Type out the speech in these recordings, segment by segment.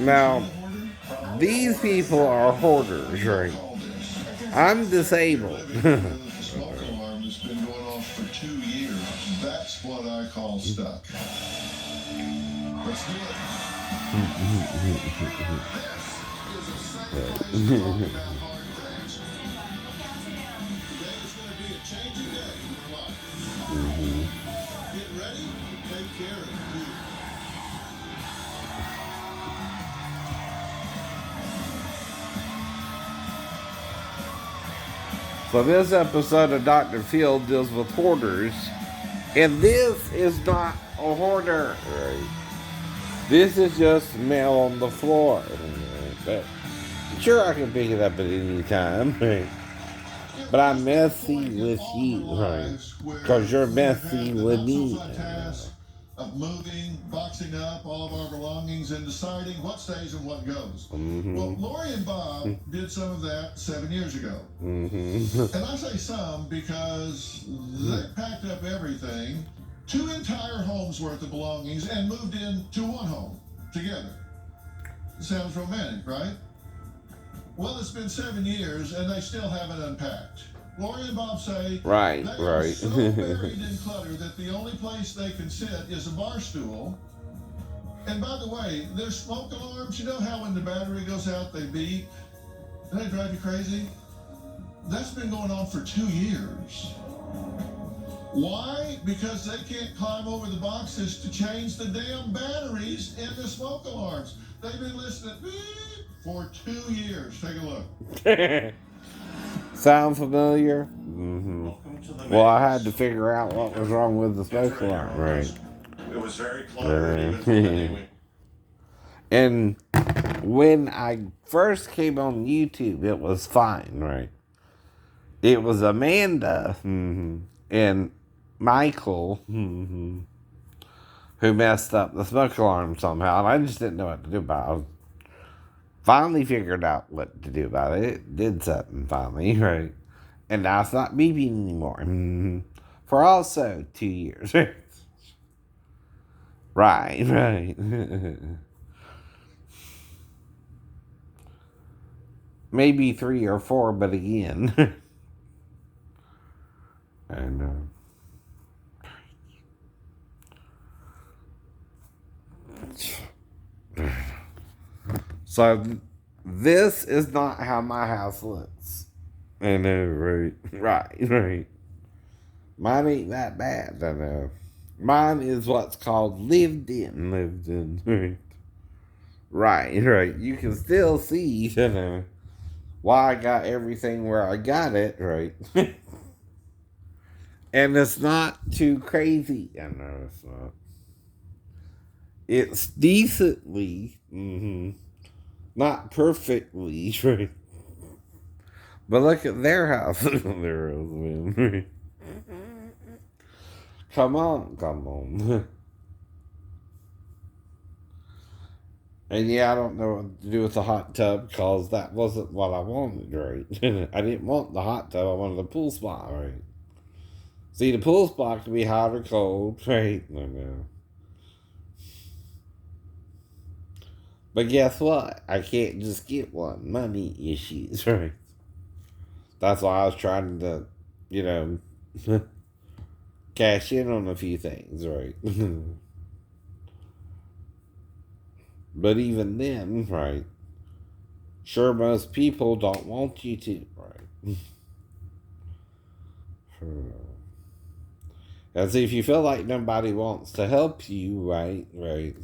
Now, these people are hoarders, right? I'm disabled. Smoke alarm that's been going off for 2 years. That's what I call stuck. Let's do it. This is a segment that is talking about hard things. Today is going to be a changing day in your life. Get ready to take care of you. So this episode of Dr. Phil deals with hoarders, and this is not a hoarder. Right? This is just mail on the floor. But sure, I can pick it up at any time, right? But I'm messy with you, right? Because you're messy with me. Of moving, boxing up all of our belongings and deciding what stays and what goes. Well, Lori and Bob did some of that 7 years ago. And I say some because they packed up everything, 2 entire homes worth of belongings, and moved into one home together. Sounds romantic, right? Well, it's been 7 years and they still haven't unpacked. Lori and Bob say Right, they right. are so buried in clutter that the only place they can sit is a bar stool. And by the way, their smoke alarms, you know how when the battery goes out they beep? Doesn't that drive you crazy? That's been going on for 2 years. Why? Because they can't climb over the boxes to change the damn batteries in the smoke alarms. They've been listening beep for 2 years. Take a look. Sound familiar? Mm-hmm. Well, I had to figure out what was wrong with the smoke alarm, right? It was very cluttered. And when I first came on YouTube, it was fine, right? It was Amanda and Michael who messed up the smoke alarm somehow, and I just didn't know what to do about it. Finally figured out what to do about it. It did something finally, right? And now it's not beeping anymore. For also 2 years. Right, right. Maybe 3 or 4, but again. And so this is not how my house looks. I know, right? Right, right. Mine ain't that bad, I know. Mine is what's called lived in, right? Right, right. You can still see, you know, why I got everything where I got it, right? And it's not too crazy. I know it's not. It's decently, not perfectly, right? But look at their house. Their husband. Come on, come on. And yeah, I don't know what to do with the hot tub because that wasn't what I wanted, right? I didn't want the hot tub. I wanted the pool spot, right? See, the pool spot can be hot or cold, right? I know. But guess what? I can't just get one. Money issues, right? That's why I was trying to, you know, cash in on a few things, right? But even then, right? Sure, most people don't want you to, right? And see, if you feel like nobody wants to help you, right, right,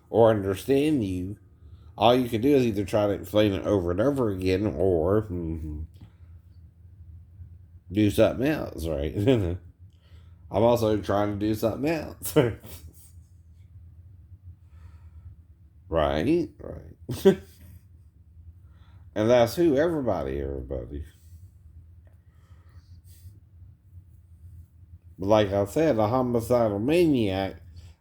or understand you, all you can do is either try to explain it over and over again, or do something else, right? I'm also trying to do something else. Right, right. And that's who everybody. But like I said, a homicidal maniac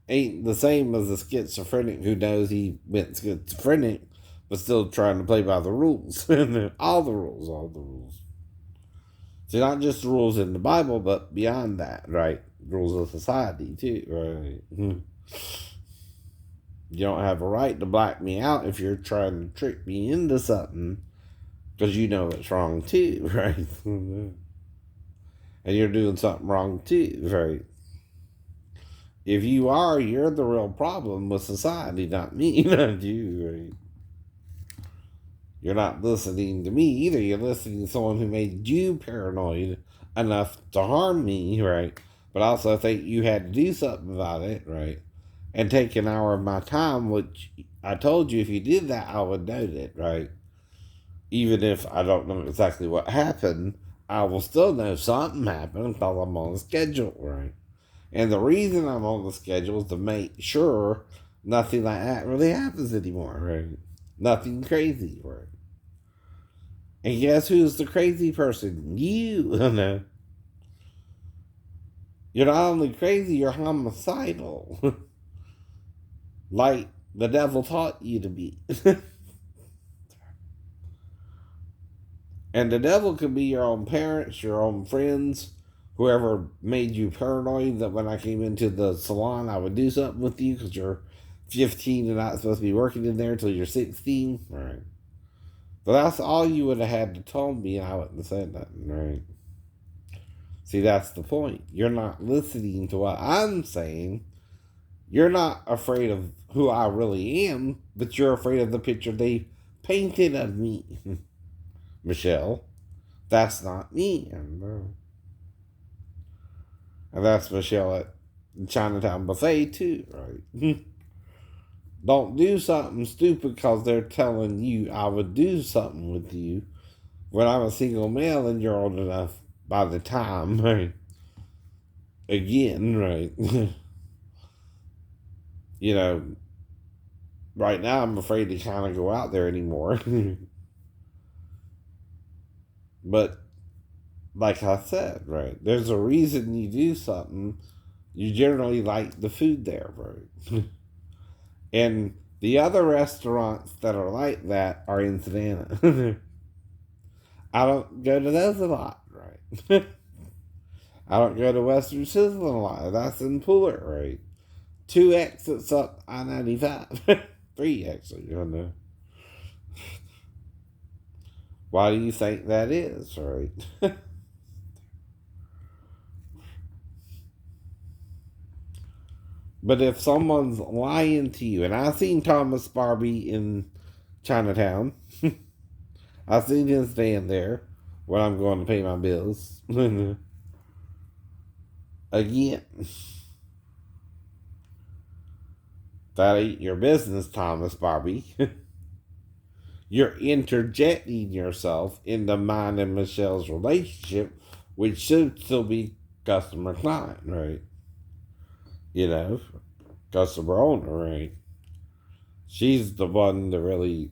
ain't the same as a schizophrenic who knows he went schizophrenic, but still trying to play by the rules. All the rules, all the rules. See, not just the rules in the Bible, but beyond that, right? Rules of society, too, right? You don't have a right to black me out if you're trying to trick me into something, because you know it's wrong too, right? And you're doing something wrong too, right? If you are, you're the real problem with society, not me, not you, right? You're not listening to me either. You're listening to someone who made you paranoid enough to harm me, right? But also think you had to do something about it, right? And take an hour of my time, which I told you if you did that, I would note it, right? Even if I don't know exactly what happened, I will still know something happened because I'm on the schedule, right? And the reason I'm on the schedule is to make sure nothing like that really happens anymore, right? Nothing crazy, right? And guess who's the crazy person? You. No. You're not only crazy, you're homicidal. Like the devil taught you to be. And the devil could be your own parents, your own friends, whoever made you paranoid that when I came into the salon, I would do something with you because you're 15 and not supposed to be working in there until you're 16. Right. So that's all you would have had to tell me, and I wouldn't have said nothing, right? See, that's the point. You're not listening to what I'm saying. You're not afraid of who I really am, but you're afraid of the picture they painted of me. Michelle, that's not me. And that's Michelle at Chinatown Buffet, too, right? Don't do something stupid because they're telling you I would do something with you when I'm a single male and you're old enough by the time, right? Again, right? You know, right now I'm afraid to kind of go out there anymore. But like I said, right, there's a reason you do something. You generally like the food there, right? And the other restaurants that are like that are in Savannah. I don't go to those a lot, right? I don't go to Western Sizzling a lot. That's in Pullet, right? 2 exits up I-95. 3 actually, you know. Why do you think that is, right? But if someone's lying to you, and I've seen Thomas Barbie in Chinatown, I've seen him stand there when I'm going to pay my bills. Again, that ain't your business, Thomas Barbie. You're interjecting yourself into mine and Michelle's relationship, which should still be customer client, right? You know, customer owner, right? She's the one to really,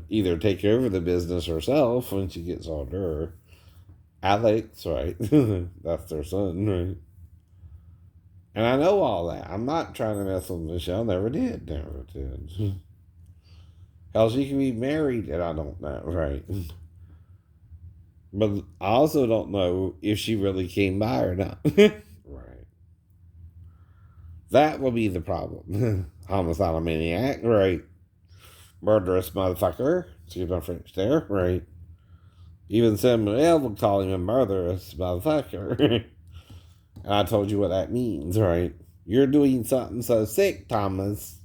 either take over the business herself when she gets older. Alex, right? That's their son, right? And I know all that. I'm not trying to mess with Michelle. Never did. Never did. Hell, she can be married and I don't know, right? But I also don't know if she really came by or not. Right. That will be the problem. Homicidal maniac, right? Murderous motherfucker. Excuse my French there, right? Even Samuel would call him a murderous motherfucker. And I told you what that means, right? You're doing something so sick, Thomas.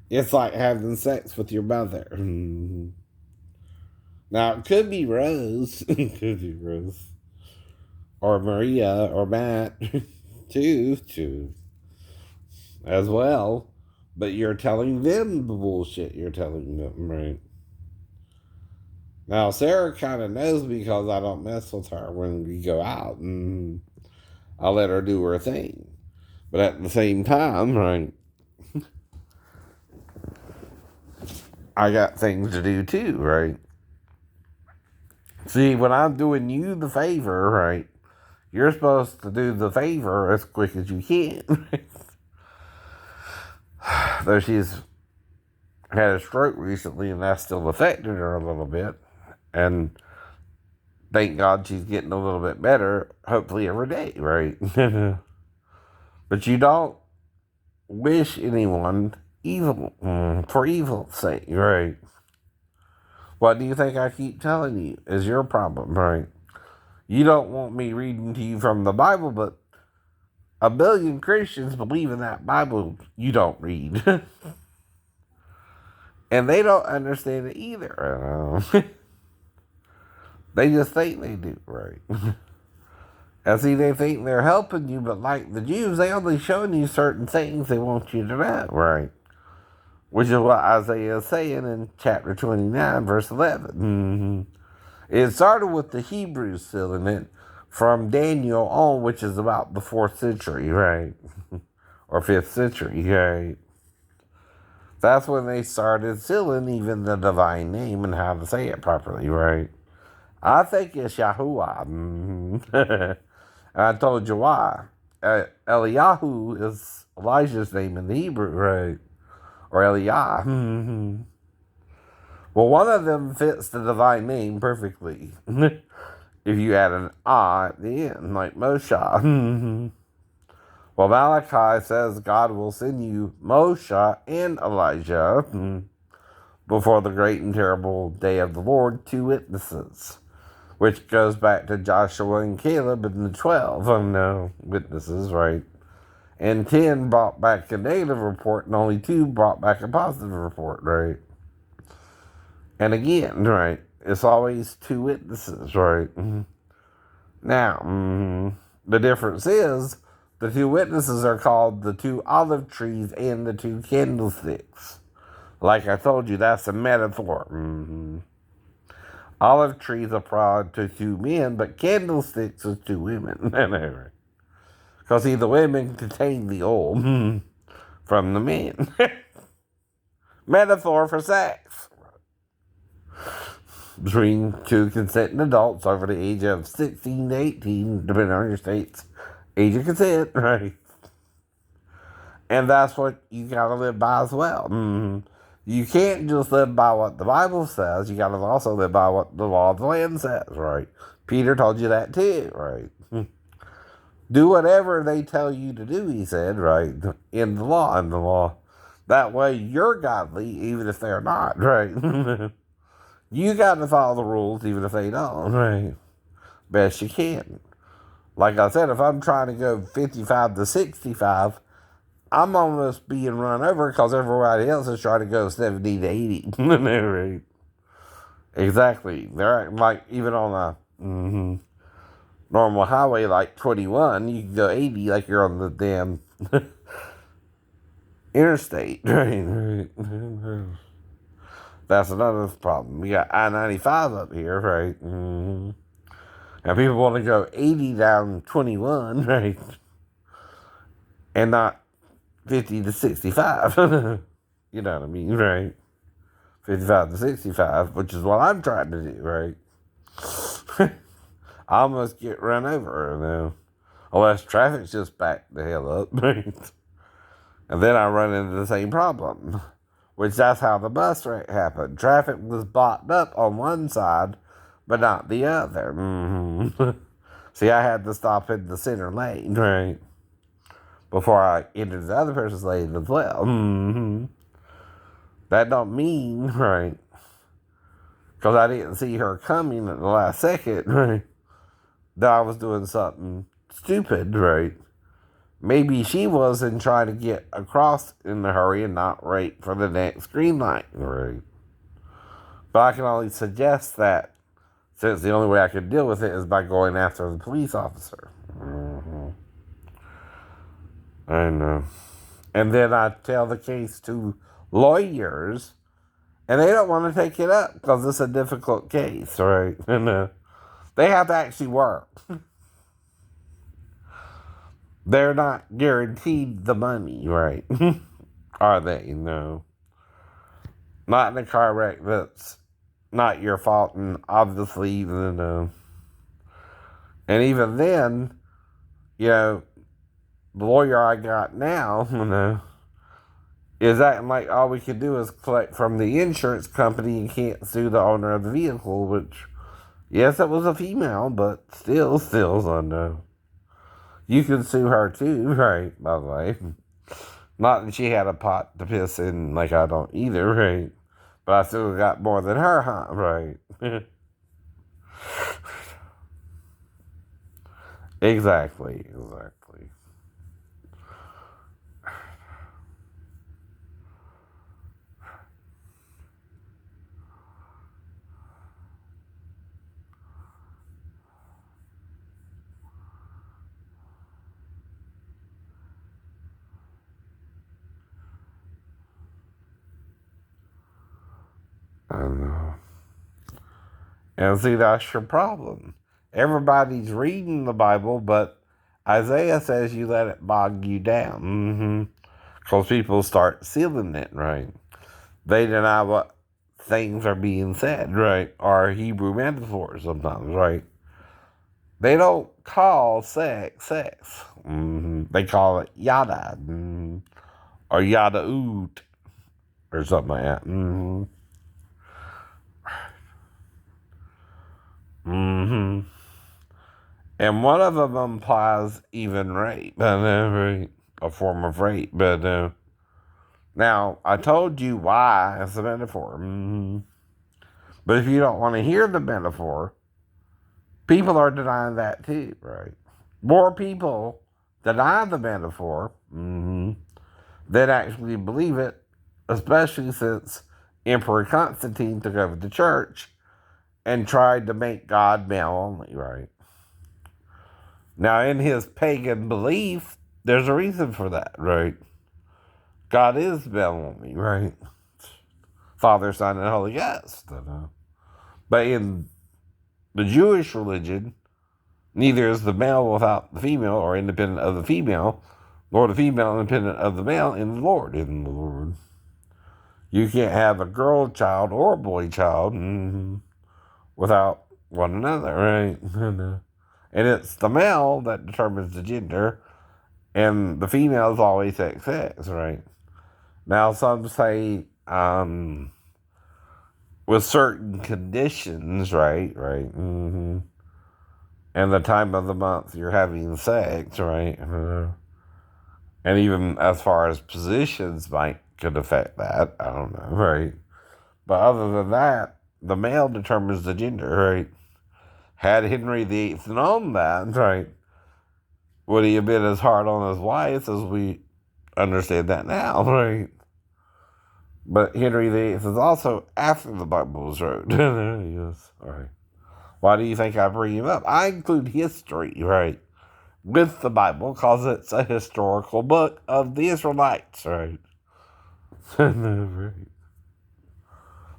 It's like having sex with your mother. Now, it could be Rose. It could be Rose. Or Maria or Matt. too. As well. But you're telling them the bullshit you're telling them, right? Now, Sarah kind of knows because I don't mess with her when we go out. And I let her do her thing. But at the same time, right, I got things to do too, right? See, when I'm doing you the favor, right, you're supposed to do the favor as quick as you can. Though she's had a stroke recently and that's still affected her a little bit. And thank God she's getting a little bit better, hopefully every day, right? But you don't wish anyone evil, for evil's sake, right? What do you think I keep telling you is your problem, right? You don't want me reading to you from the Bible, but a billion Christians believe in that Bible you don't read. And they don't understand it either. They just think they do, right? And see, they think they're helping you, but like the Jews, they only showing you certain things they want you to know, right? Which is what Isaiah is saying in chapter 29, verse 11. It started with the Hebrews sealing it from Daniel on, which is about the 4th century, right? Or 5th century, right? That's when they started sealing even the divine name and how to say it properly, right? I think it's Yahuwah. And I told you why. Eliyahu is Elijah's name in the Hebrew, right? Or Eliah. Well, one of them fits the divine name perfectly. If you add an I at the end, like Moshe. Well, Malachi says God will send you Moshe and Elijah before the great and terrible day of the Lord, 2 witnesses, which goes back to Joshua and Caleb and the 12 witnesses, right? And 10 brought back a negative report, and only 2 brought back a positive report, right? And again, right, it's always 2 witnesses, right? Now, the difference is the 2 witnesses are called the 2 olive trees and the 2 candlesticks. Like I told you, that's a metaphor. Olive trees apply to 2 men, but candlesticks is 2 women. Because see, the women contain the oil from the men. Metaphor for sex. Between 2 consenting adults over the age of 16 to 18, depending on your state's age of consent, right? And that's what you gotta live by as well. You can't just live by what the Bible says. You gotta also live by what the law of the land says, right? Peter told you that too, right? Do whatever they tell you to do, he said, right? In the law. That way you're godly, even if they're not, right? You got to follow the rules, even if they don't, right? Best you can. Like I said, if I'm trying to go 55 to 65, I'm almost being run over because everybody else is trying to go 70 to 80. Right? Exactly. They're acting like, even on a normal highway like 21, you can go 80 like you're on the damn interstate. Right? That's another problem. We got I-95 up here, right? And people want to go 80 down 21, right? And not 50 to 65. You know what I mean, right? 55 to 65, which is what I'm trying to do, right? I almost get run over, unless traffic's just backed the hell up, right? And then I run into the same problem. Which that's how the bus wreck happened. Traffic was blocked up on one side, but not the other. See, I had to stop in the center lane, right? Before I entered the other person's lane as well. That don't mean, right? Because I didn't see her coming at the last second, right? That I was doing something stupid, right? Maybe she wasn't trying to get across in a hurry and not wait for the next green light, right? But I can only suggest that, since the only way I can deal with it is by going after the police officer. I know. And then I tell the case to lawyers, and they don't want to take it up because it's a difficult case, right? And they have to actually work. They're not guaranteed the money, right? Are they? No. Not in a car wreck that's not your fault, and obviously, And even then, the lawyer I got now, is acting like all we can do is collect from the insurance company and can't sue the owner of the vehicle, which, yes, it was a female, but still, so no. You can sue her too, right, by the way. Not that she had a pot to piss in like I don't either, right? But I still got more than her, huh? Right. Exactly. I know. And see, that's your problem. Everybody's reading the Bible, but Isaiah says you let it bog you down. Because people start sealing it, right? They deny what things are being said, right? Or Hebrew metaphors sometimes, right? They don't call sex sex. They call it yada or yada oot or something like that. And one of them implies even rape, right? A form of rape. But now I told you why it's a metaphor. But if you don't want to hear the metaphor, people are denying that too, right? More people deny the metaphor than actually believe it, especially since Emperor Constantine took over the church and tried to make God male only, right? Now, in his pagan belief, there's a reason for that, right? God is male only, right? Father, Son, and Holy Ghost. But in the Jewish religion, neither is the male without the female or independent of the female, nor the female independent of the male in the Lord. You can't have a girl child or a boy child without one another, right? And it's the male that determines the gender, and the female is always XX, right? Now, some say with certain conditions, right? And the time of the month you're having sex, right? And even as far as positions could affect that. I don't know, right? But other than that, the male determines the gender, right? Had Henry VIII known that, right, would he have been as hard on his wife as we understand that now, right? But Henry VIII is also after the Bible was wrote. Yes, all right. Why do you think I bring him up? I include history, right, with the Bible because it's a historical book of the Israelites, right? Right.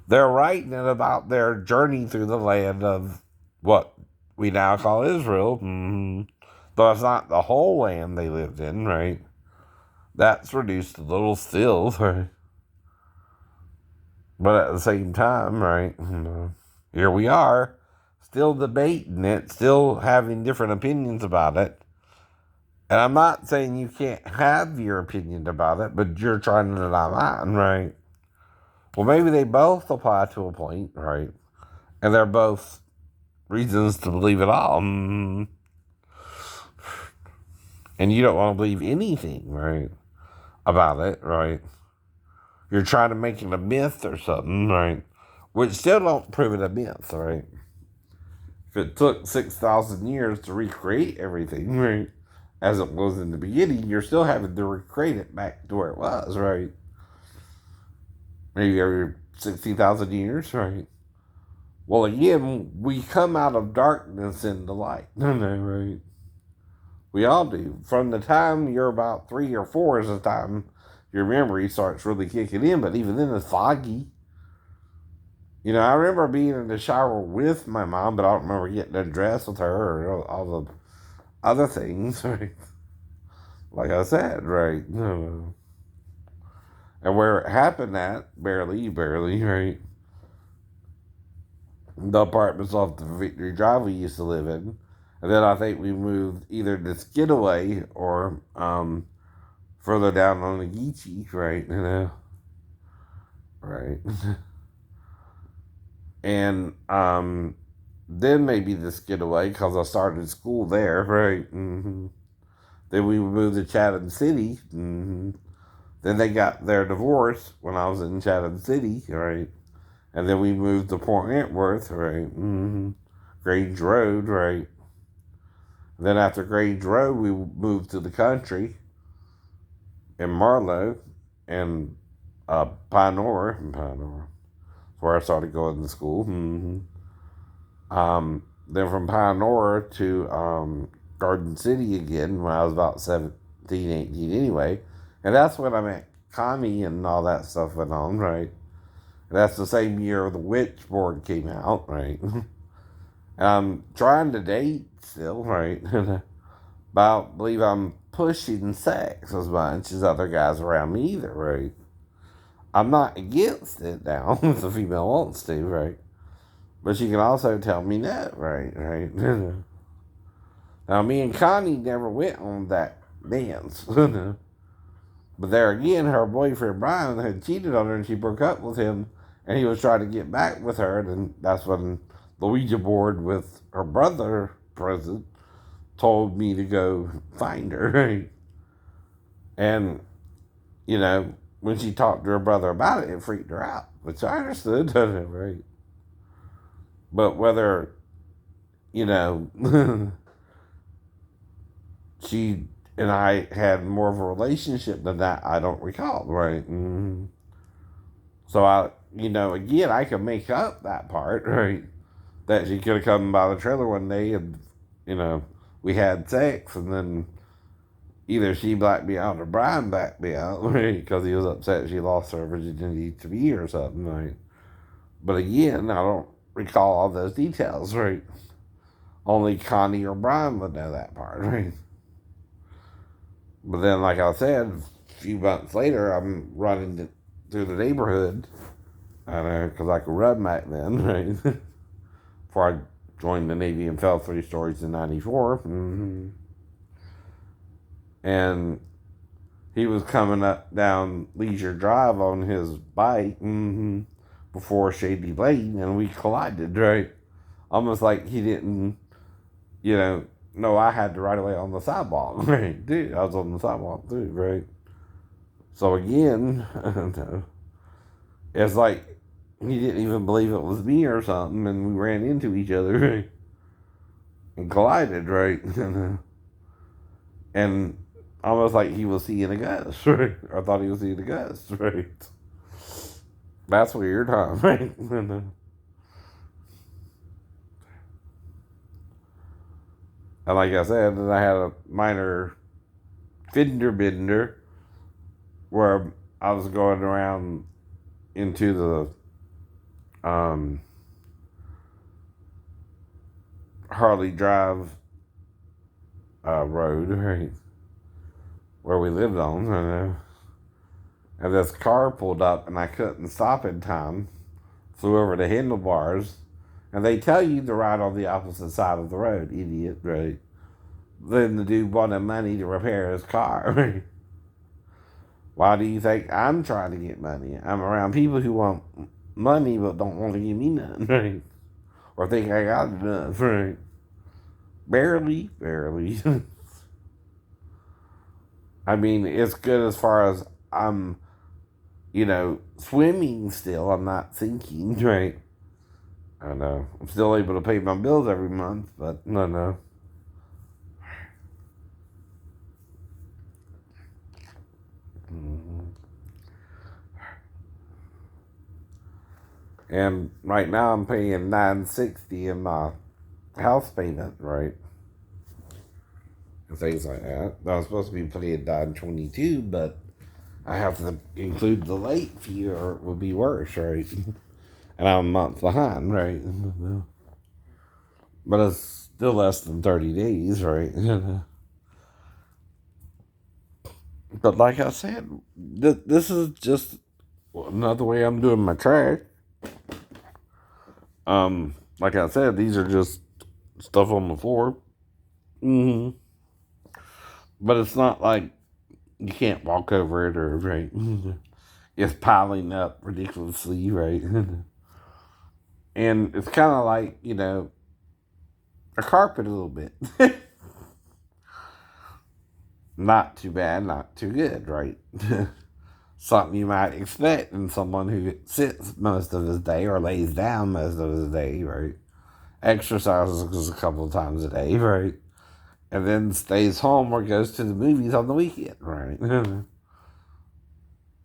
They're writing it about their journey through the land of what we now call Israel. Though it's not the whole land they lived in, right? That's reduced a little still, right? But at the same time, right, here we are, still debating it, still having different opinions about it. And I'm not saying you can't have your opinion about it, but you're trying to deny mine, right? Well, maybe they both apply to a point, right? And they're both reasons to believe it all. And you don't want to believe anything, right, about it, right? You're trying to make it a myth or something, right? Which still don't prove it a myth, right? If it took 6,000 years to recreate everything, right, as it was in the beginning, you're still having to recreate it back to where it was, right? Maybe every 60,000 years, right? Well, again, we come out of darkness into light, right? We all do. From the time you're about 3 or 4 is the time your memory starts really kicking in, but even then it's foggy. You know, I remember being in the shower with my mom, but I don't remember getting undressed with her or all the other things, right? Like I said, right? And where it happened at, barely, right? The apartments off the Victory Drive we used to live in. And then I think we moved either to Skidaway or further down on the Geechee, right? Right. And then maybe the Skidaway because I started school there, right? Then we moved to Chatham City. Then they got their divorce when I was in Chatham City, right? And then we moved to Port Wentworth, right? Grange Road, right? Then after Grange Road, we moved to the country in Marlow and Pinora, where I started going to school. Then from Pinora to Garden City again when I was about 17, 18 anyway. And that's when I met Connie and all that stuff went on, right? And that's the same year the Witch Board came out, right? And I'm trying to date still, right? But I don't believe I'm pushing sex as much as other guys around me either, right? I'm not against it now if the female wants to, right? But she can also tell me no, right? Now, me and Connie never went on that dance. But there again, her boyfriend Brian had cheated on her and she broke up with him. And he was trying to get back with her. And that's when the Ouija board with her brother present told me to go find her, right? And, you know, when she talked to her brother about it, it freaked her out, which I understood, right? But whether, you know, she and I had more of a relationship than that, I don't recall, right? So again, I can make up that part, right? That she could have come by the trailer one day and, we had sex and then either she blacked me out or Brian blacked me out, right? Because he was upset she lost her virginity to me or something, right? But again, I don't recall all those details, right? Only Connie or Brian would know that part, right? But then, like I said, a few months later, I'm running through the neighborhood. I know, because I could run back then, right? Before I joined the Navy and fell 3 stories in 94. And he was coming up down Leisure Drive on his bike before Shady Lane, and we collided, right? Almost like he didn't, know I had the right of way on the sidewalk, right? Dude, I was on the sidewalk too, right? So again, it's like he didn't even believe it was me or something, and we ran into each other, right? And collided, right? And almost like he was seeing a ghost, right? I thought he was seeing a ghost, right? That's weird, huh? Right? And like I said, then I had a minor fender bender where I was going around into the Harley Drive road, right? Where we lived on, and this car pulled up and I couldn't stop in time. Flew over the handlebars, and they tell you to ride on the opposite side of the road, idiot, right? Then the dude wanted money to repair his car, right? Why do you think I'm trying to get money? I'm around people who want money but don't want to give me none, right? Or think I got enough, right? Barely. I mean, it's good as far as I'm, swimming still. I'm not sinking, right? I know. I'm still able to pay my bills every month, but no. And right now I'm paying $960 in my house payment, right? And things like that. I was supposed to be paying $922, but I have to include the late fee or it would be worse, right? And I'm a month behind, right? But it's still less than 30 days, right? But like I said, this is just another way I'm doing my track. Like I said, these are just stuff on the floor. But it's not like you can't walk over it or, right? It's piling up ridiculously, right? And it's kind of like, a carpet a little bit. Not too bad, not too good, right? something you might expect in someone who sits most of his day or lays down most of his day, right? Exercises a couple of times a day, right? And then stays home or goes to the movies on the weekend, right?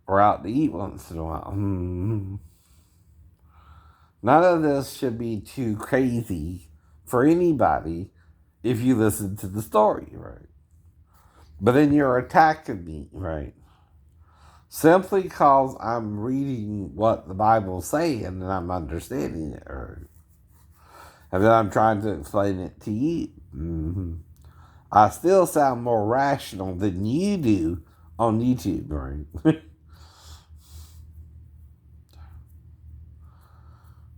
Or out to eat once in a while. None of this should be too crazy for anybody if you listen to the story, right? But then you're attacking me, right? Simply because I'm reading what the Bible's saying and I'm understanding it, right? And then I'm trying to explain it to you. I still sound more rational than you do on YouTube, right?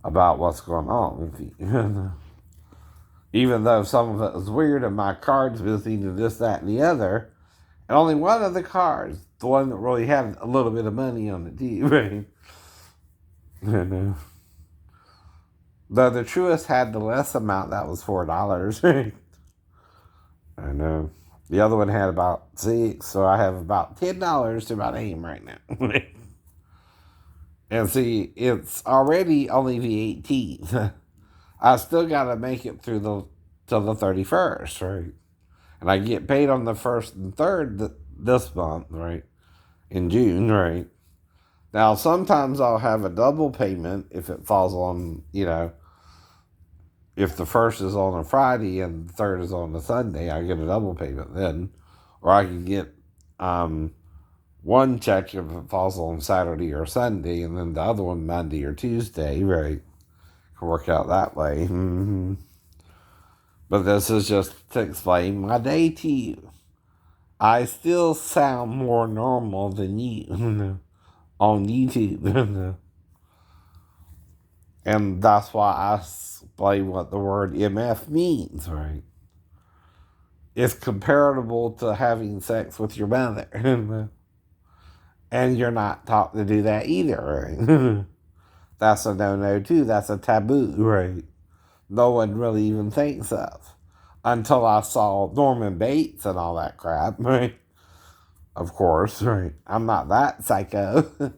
About what's going on with you. Even though some of it is weird and my card's missing and this, that, and the other. And only one of the cards, the one that really had a little bit of money on it too, right? Though the truest had the less amount, that was $4, right? I know. The other one had about $6, so I have about $10 to my name right now. And see, it's already only the 18th. I still gotta make it through till the 31st, right? And I get paid on the 1st and 3rd this month, right? In June, right? Now, sometimes I'll have a double payment if it falls on, if the 1st is on a Friday and the 3rd is on a Sunday, I get a double payment then. Or I can get one check if it falls on Saturday or Sunday, and then the other one Monday or Tuesday, right? Can work out that way. But this is just to explain my day to you. I still sound more normal than you on YouTube. And that's why I explain what the word MF means, right? It's comparable to having sex with your mother. And you're not taught to do that either, right? That's a no-no too. That's a taboo, right? No one really even thinks of. Until I saw Norman Bates and all that crap, right? Of course, right? I'm not that psycho.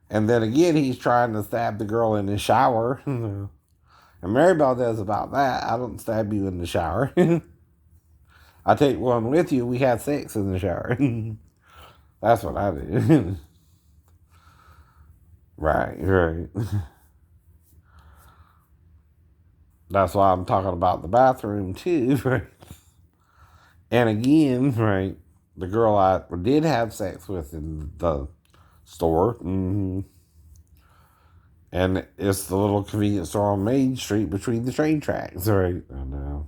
And then again, he's trying to stab the girl in the shower. And Maribel does about that. I don't stab you in the shower. I take one with you. We have sex in the shower. That's what I do. Right. That's why I'm talking about the bathroom too, right? And again, right, the girl I did have sex with in the store, and it's the little convenience store on Main Street between the train tracks, right? I know.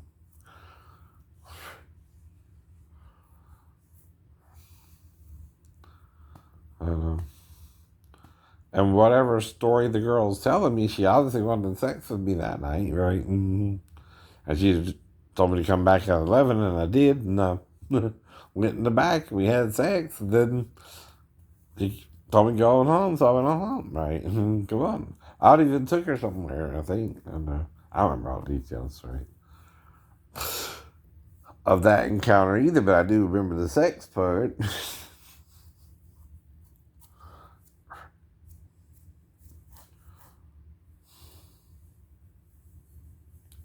And whatever story the girl's telling me, she obviously wanted sex with me that night, right? And she told me to come back at 11, and I did, and I went in the back, we had sex, and then she told me to go on home, so I went on home, right? Come on. I even took her somewhere, I think. And I don't remember all the details, right? Of that encounter either, but I do remember the sex part.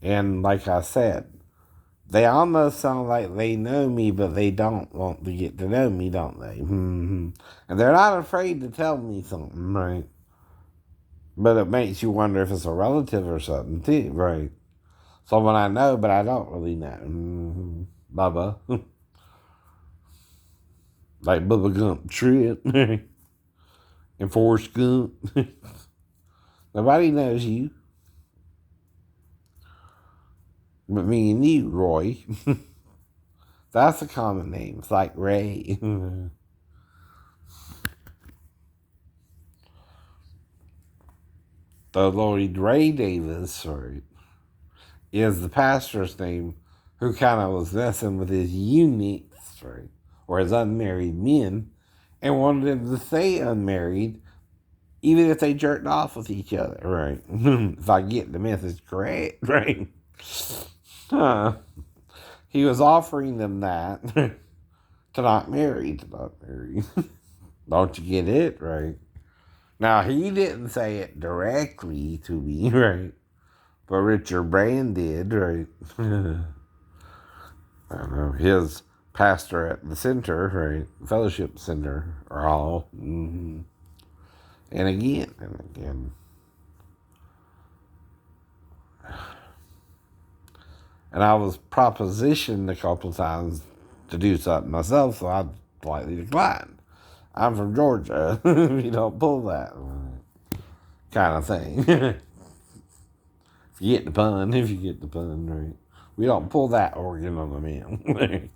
And like I said, they almost sound like they know me, but they don't want to get to know me, don't they? And they're not afraid to tell me something, right? But it makes you wonder if it's a relative or something, too, right? Someone I know, but I don't really know. Bubba. Like Bubba Gump Trip. And Forrest Gump. Nobody knows you. But me and you, Roy. That's a common name. It's like Ray. The Lord Ray Davis, right, is the pastor's name, who kind of was messing with his eunuchs, right, or his unmarried men, and wanted them to stay unmarried, even if they jerked off with each other, right? If I get the message correct, right? He was offering them that to not marry. Don't you get it? Right. Now, he didn't say it directly to me, right? But Richard Brand did, right? I don't know. His pastor at the center, right? Fellowship Center, or all. Mm-hmm. And again, and again. And I was propositioned a couple times to do something myself, so I politely declined. I'm from Georgia. You don't pull that kind of thing. If you get the pun, right? We don't pull that organ on the man.